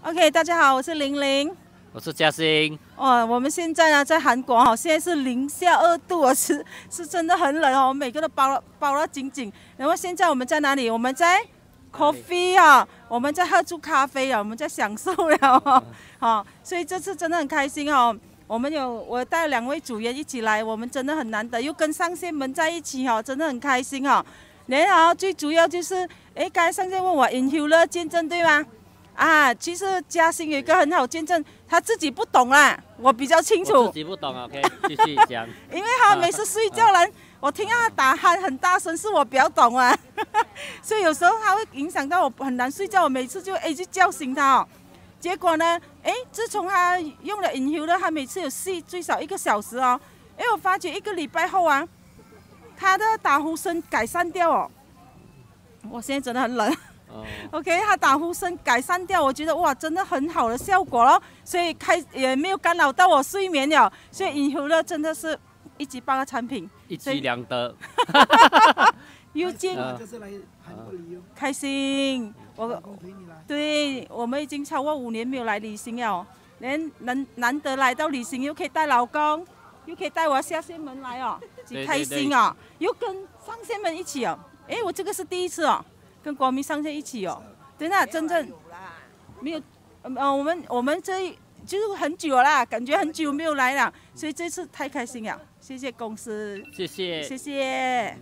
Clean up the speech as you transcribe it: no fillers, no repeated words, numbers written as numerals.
OK， 大家好，我是玲玲，我是嘉欣。我们现在呢在韩国哈，现在是零下2度哦，是真的很冷哦，我们每个都包得紧紧。然后现在我们在哪里？我们在 coffee 啊，我们在喝出咖啡啊，我们在享受了哦，所以这次真的很开心哦。我带2位组员一起来，我们真的很难得，又跟上线们在一起哦，真的很开心哦。然后最主要就是，刚才上线问我 inhaler 见证对吗？其实嘉欣有一个很好见证，他自己不懂啦，我比较清楚。我自己不懂 ，OK， 继续讲。因为他每次睡觉人，我听到他打鼾很大声，是我比较懂啊，所以有时候他会影响到我很难睡觉，我每次就叫醒他哦。结果呢，自从他用了inhaler，他每次有睡最少1个小时哦。我发觉1个礼拜后啊，他的打呼声改善掉哦。我现在真的很冷。OK， 他打呼声改善掉，我觉得哇，真的很好的效果咯，所以也没有干扰到我睡眠了，所以inhaler真的是一级棒的产品，一举两得。又见这是来韩国旅游，开心，对，我们已经超过5年没有来旅行了，难得来到旅行，又可以带老公，又可以带我下线们来哦，几开心哦，又跟上线们一起哦，我这个是第一次哦。跟国民上线一起哦，真的真正没有，我们这就是很久了啦，感觉很久没有来了，所以这次太开心了，谢谢公司，谢谢，谢谢。